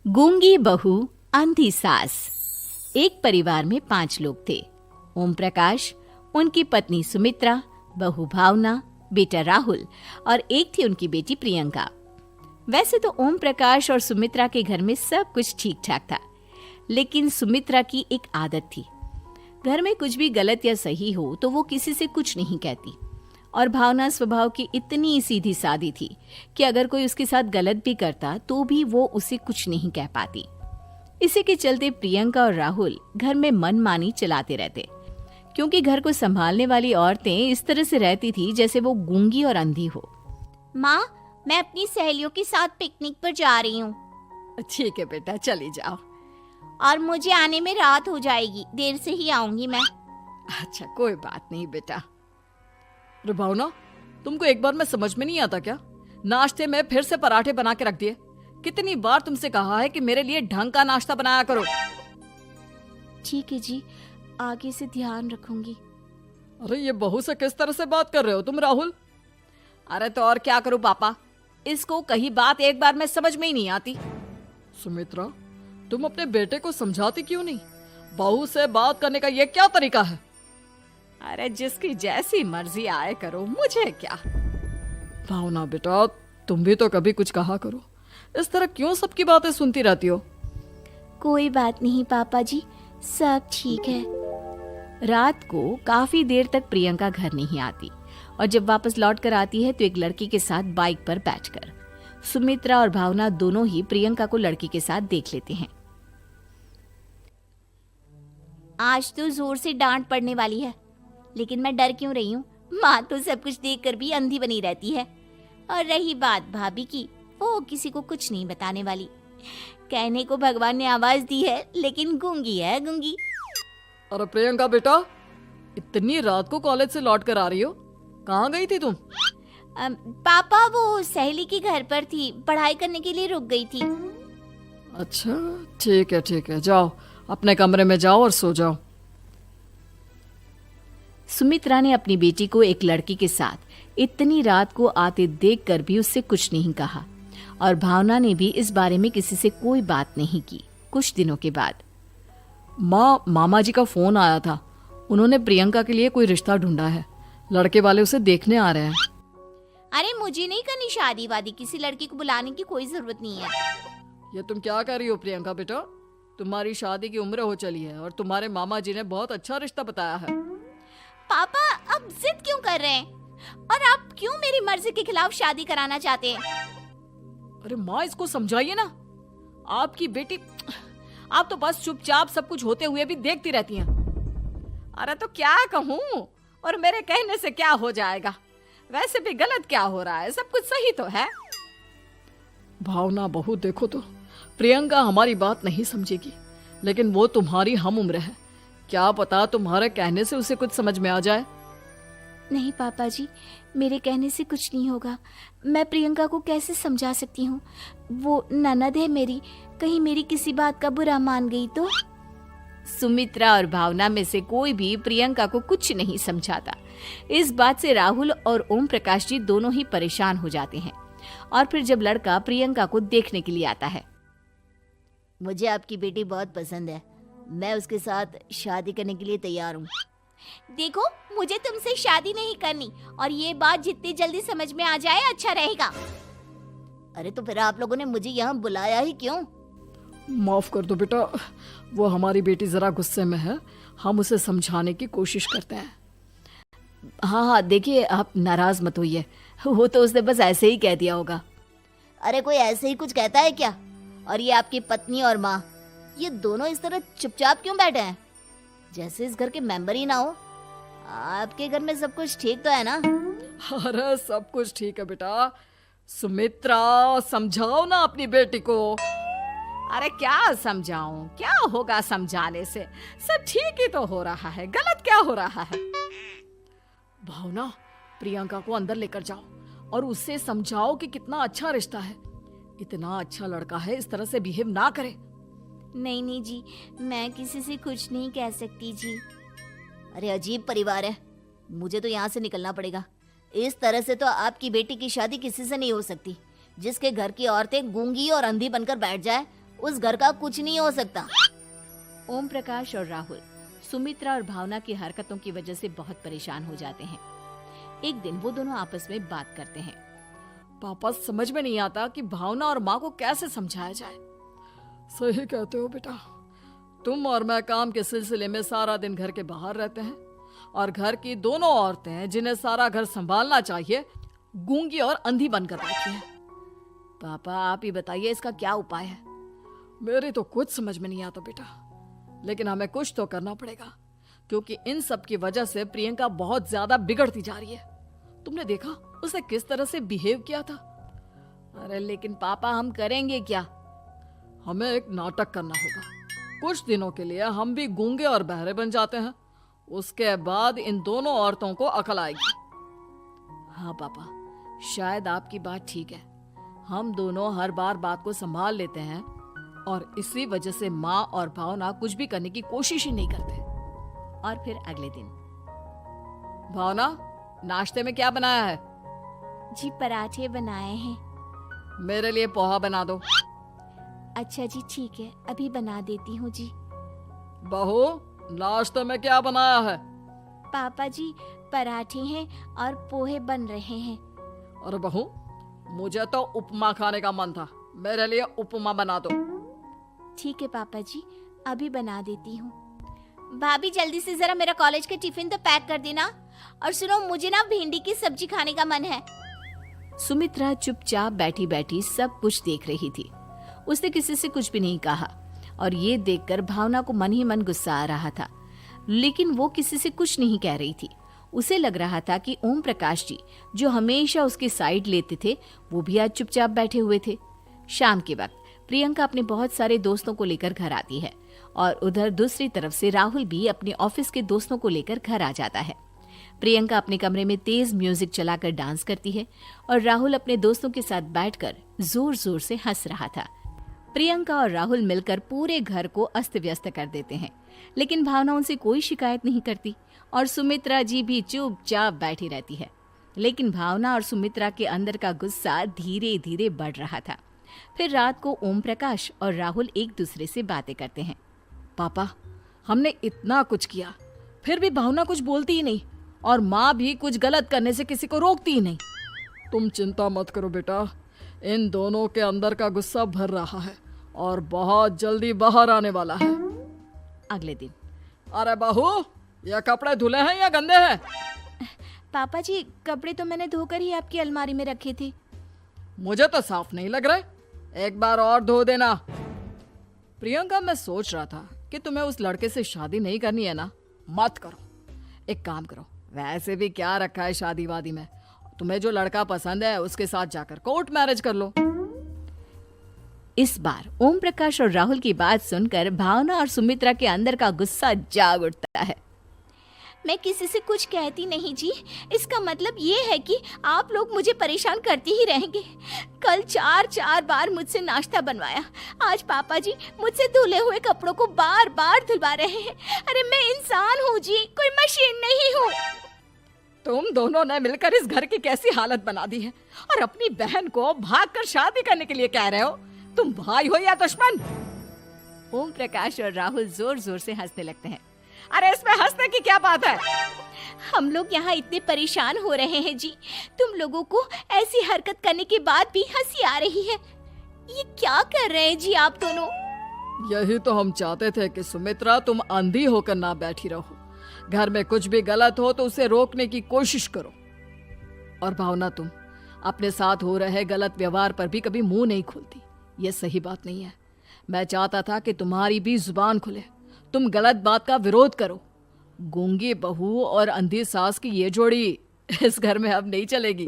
गूंगी बहू अंधी सास। एक परिवार में 5 लोग थे। ओम प्रकाश, उनकी पत्नी सुमित्रा, बहू भावना, बेटा राहुल और एक थी उनकी बेटी प्रियंका। वैसे तो ओम प्रकाश और सुमित्रा के घर में सब कुछ ठीक ठाक था, लेकिन सुमित्रा की एक आदत थी। घर में कुछ भी गलत या सही हो तो वो किसी से कुछ नहीं कहती। और भावना स्वभाव की इतनी सीधी सादी थी कि अगर कोई उसके साथ गलत भी करता तो भी वो उसे कुछ नहीं कह पाती। इसी के चलते प्रियंका और राहुल घर में मनमानी चलाते रहते, क्योंकि घर को संभालने वाली औरतें इस तरह से रहती थी जैसे वो गूंगी और अंधी हो। माँ, मैं अपनी सहेलियों के साथ पिकनिक पर जा रही हूँ। ठीक है बेटा, चली जाओ। और मुझे आने में रात हो जाएगी, देर से ही आऊंगी मैं। अच्छा, कोई बात नहीं बेटा। अरे भावना, तुमको एक बार में समझ में नहीं आता क्या? नाश्ते में फिर से पराठे बना के रख दिए। कितनी बार तुमसे कहा है कि मेरे लिए ढंग का नाश्ता बनाया करो। ठीक है जी, आगे से ध्यान रखूंगी। अरे ये बहू से किस तरह से बात कर रहे हो तुम राहुल? अरे तो और क्या करूं पापा, इसको कही बात एक बार में समझ में ही नहीं आती। सुमित्रा, तुम अपने बेटे को समझाती क्यों नहीं? बहू से बात करने का ये क्या तरीका है? अरे जिसकी जैसी मर्जी आए करो, मुझे क्या। भावना बेटा, तुम भी तो कभी कुछ कहा करो। इस तरह क्यों सबकी बातें सुनती रहती हो? कोई बात नहीं पापा जी, सब ठीक है। रात को काफी देर तक प्रियंका घर नहीं आती और जब वापस लौट कर आती है तो एक लड़की के साथ बाइक पर बैठकर सुमित्रा और भावना दोनों ही प्रियंका को लड़की के साथ देख लेते हैं। आज तो जोर से डांट पड़ने वाली है, लेकिन मैं डर क्यों रही हूँ? माँ तो सब कुछ देखकर भी अंधी बनी रहती है। और रही बात भाभी की, वो किसी को कुछ नहीं बताने वाली। कहने को भगवान ने आवाज दी है, लेकिन गूंगी है गूंगी। अरे प्रियंका बेटा, इतनी रात को कॉलेज से लौट कर आ रही हो? कहाँ गई थी तुम? पापा, वो सहेली के घर पर थी, पढ़ाई करने के लिए रुक गई थी। अच्छा, ठीक है, जाओ अपने कमरे में जाओ और सो जाओ। सुमित्रा ने अपनी बेटी को एक लड़की के साथ इतनी रात को आते देखकर भी उससे कुछ नहीं कहा और भावना ने भी इस बारे में किसी से कोई बात नहीं की। कुछ दिनों के बाद मामा जी का फोन आया था। उन्होंने प्रियंका के लिए कोई रिश्ता ढूंढा है। लड़के वाले उसे देखने आ रहे हैं। अरे मुझे नहीं करनी शादी वादी, किसी लड़की को बुलाने की कोई जरूरत नहीं है। ये तुम क्या कर रही हो प्रियंका बेटा? तुम्हारी शादी की उम्र हो चली है और तुम्हारे मामा जी ने बहुत अच्छा रिश्ता बताया है। पापा, अब जिद क्यों कर रहे हैं? और आप क्यों मेरी मर्जी के खिलाफ शादी कराना चाहते हैं? अरे माँ, इसको समझाइए ना। आपकी बेटी, आप तो बस चुपचाप सब कुछ होते हुए भी देखती रहती हैं। अरे तो क्या कहूँ, और मेरे कहने से क्या हो जाएगा? वैसे भी गलत क्या हो रहा है, सब कुछ सही तो है। भावना बहू, देखो तो प्रियंका हमारी बात नहीं समझेगी, लेकिन वो तुम्हारी हम उम्र है। क्या पता तुम्हारे कहने से उसे कुछ समझ में आ जाए। नहीं पापा जी, मेरे कहने से कुछ नहीं होगा। मैं प्रियंका को कैसे समझा सकती हूँ? वो ननद है मेरी, कहीं मेरी किसी बात का बुरा मान गई तो? सुमित्रा और भावना में से कोई भी प्रियंका को कुछ नहीं समझाता। इस बात से राहुल और ओम प्रकाश जी दोनों ही परेशान हो जाते हैं। और फिर जब लड़का प्रियंका को देखने के लिए आता है, मुझे आपकी बेटी बहुत पसंद है, मैं उसके साथ शादी करने के लिए तैयार हूँ। देखो, मुझे तुमसे शादी नहीं करनी, और ये बात जितनी जल्दी समझ में आ जाए अच्छा रहेगा। अरे तो फिर आप लोगों ने मुझे यहाँ बुलाया ही क्यों? माफ कर दो बेटा, वो हमारी बेटी जरा गुस्से में है, हम उसे समझाने की कोशिश करते हैं। हाँ, देखिए आप नाराज मत होइए, वो तो उसने बस ऐसे ही कह दिया होगा। अरे कोई ऐसे ही कुछ कहता है क्या? और ये आपकी पत्नी और माँ, ये दोनों इस तरह चुपचाप क्यों बैठे हैं, जैसे इस घर के मेंबर ही ना हो? आपके घर में सब कुछ ठीक तो है ना? अरे सब कुछ ठीक है बेटा। सुमित्रा, समझाओ ना अपनी बेटी को। अरे क्या समझाऊं, क्या होगा समझाने से? सब ठीक ही तो हो रहा है, गलत क्या हो रहा है? भावना, प्रियंका को अंदर लेकर जाओ और उससे समझाओ कि कितना अच्छा रिश्ता है। इतना अच्छा लड़का है, इस तरह से बिहेव ना करे। नहीं जी, मैं किसी से कुछ नहीं कह सकती जी। अरे अजीब परिवार है, मुझे तो यहाँ से निकलना पड़ेगा। इस तरह से तो आपकी बेटी की शादी किसी से नहीं हो सकती। जिसके घर की औरतें गूंगी और अंधी बनकर बैठ जाए, उस घर का कुछ नहीं हो सकता। ओम प्रकाश और राहुल सुमित्रा और भावना की हरकतों की वजह से बहुत परेशान हो जाते हैं। एक दिन वो दोनों आपस में बात करते हैं। पापा, समझ में नहीं आता कि भावना और माँ को कैसे समझाया जाए। सही कहते हो बेटा, तुम और मैं काम के सिलसिले में सारा दिन घर के बाहर रहते हैं और घर की दोनों औरतें जिन्हें सारा घर संभालना चाहिए गूंगी और अंधी बनकर बैठी हैं। पापा आप ही बताइए इसका क्या उपाय है। मेरी तो कुछ समझ में नहीं आता बेटा, लेकिन हमें कुछ तो करना पड़ेगा क्योंकि इन सब की वजह से प्रियंका बहुत ज्यादा बिगड़ती जा रही है। तुमने देखा उसने किस तरह से बिहेव किया था। अरे लेकिन पापा हम करेंगे क्या? हमें एक नाटक करना होगा। कुछ दिनों के लिए हम भी गूंगे और बहरे बन जाते हैं, उसके बाद इन दोनों औरतों को अकल आएगी। हाँ पापा, शायद आपकी बात ठीक है। हम दोनों हर बार बात को संभाल लेते हैं और इसी वजह से माँ और भावना कुछ भी करने की कोशिश ही नहीं करते। और फिर अगले दिन, भावना, नाश्ते में क्या बनाया है? जी पराठे बनाए हैं। मेरे लिए पोहा बना दो। अच्छा जी ठीक है, अभी बना देती हूँ जी। बहू, नाश्ते में क्या बनाया है? पापा जी पराठे हैं और पोहे बन रहे हैं। अरे बहू, मुझे तो उपमा खाने का मन था, मेरे लिए उपमा बना दो। ठीक है पापा जी, अभी बना देती हूँ। भाभी जल्दी से जरा मेरा कॉलेज का टिफिन तो पैक कर देना। और सुनो, मुझे ना भिंडी की सब्जी खाने का मन है। सुमित्रा चुपचाप बैठी बैठी सब कुछ देख रही थी। उसने किसी से कुछ भी नहीं कहा और ये देखकर भावना को मन ही मन गुस्सा आ रहा था, लेकिन वो किसी से कुछ नहीं कह रही थी। उसे लग रहा था कि ओम प्रकाश जी जो हमेशा उसकी साइड लेते थे वो भी आज चुपचाप बैठे हुए थे। शाम के वक्त प्रियंका अपने बहुत सारे दोस्तों को लेकर घर आती है और उधर दूसरी तरफ से राहुल भी अपने ऑफिस के दोस्तों को लेकर घर आ जाता है। प्रियंका अपने कमरे में तेज म्यूजिक चलाकर डांस करती है और राहुल अपने दोस्तों के साथ बैठकर जोर जोर से हंस रहा था। प्रियंका और राहुल मिलकर पूरे घर को अस्त व्यस्त कर देते हैं, लेकिन भावना उनसे कोई शिकायत नहीं करती और सुमित्रा जी भी चुपचाप बैठी रहती है। लेकिन भावना और सुमित्रा के अंदर का गुस्सा धीरे धीरे बढ़ रहा था। फिर रात को ओम प्रकाश और राहुल एक दूसरे से बातें करते हैं। पापा, हमने इतना कुछ किया फिर भी भावना कुछ बोलती ही नहीं और माँ भी कुछ गलत करने से किसी को रोकती ही नहीं। तुम चिंता मत करो बेटा, इन दोनों के अंदर का गुस्सा भर रहा है और बहुत जल्दी बाहर आने वाला है। अगले दिन, अरे बहू, ये कपड़े धुले हैं या गंदे हैं? पापा जी कपड़े तो मैंने धोकर ही आपकी अलमारी में रखे थे। मुझे तो साफ नहीं लग रहे, एक बार और धो देना। प्रियंका, मैं सोच रहा था कि तुम्हें उस लड़के से शादी नहीं करनी है ना, मत करो। एक काम करो, वैसे भी क्या रखा है शादी वादी में, तुम्हें जो लड़का पसंद है उसके साथ जाकर कोर्ट मैरिज कर लो। इस बार ओम प्रकाश और राहुल की बात सुनकर भावना और सुमित्रा के अंदर का गुस्सा जाग उठता है। मैं किसी से कुछ कहती नहीं जी, इसका मतलब ये है कि आप लोग मुझे परेशान करते ही रहेंगे। कल 4 बार मुझसे नाश्ता बनवाया, आज पापा जी मुझसे धुले हुए कपड़ों को बार बार धुलवा रहे हैं। अरे मैं इंसान हूँ जी, कोई मशीन नहीं हूँ। तुम दोनों ने मिलकर इस घर की कैसी हालत बना दी है और अपनी बहन को भागकर शादी करने के लिए कह रहे हो। तुम भाई हो या दुश्मन? ओम प्रकाश और राहुल जोर जोर से हंसने लगते हैं। अरे इसमें हंसने की क्या बात है? हम लोग यहाँ इतने परेशान हो रहे हैं जी, तुम लोगों को ऐसी हरकत करने के बाद भी हंसी आ रही है। ये क्या कर रहे हैं जी आप दोनों? यही तो हम चाहते थे कि सुमित्रा तुम अंधी होकर ना बैठी रहो। घर में कुछ भी गलत हो तो उसे रोकने की कोशिश करो। और भावना, तुम अपने साथ हो रहे गलत व्यवहार पर भी कभी मुंह नहीं खोलती, ये सही बात नहीं है। मैं चाहता था कि तुम्हारी भी जुबान खुले, तुम गलत बात का विरोध करो। गूंगी बहू और अंधी सास की ये जोड़ी इस घर में अब नहीं चलेगी।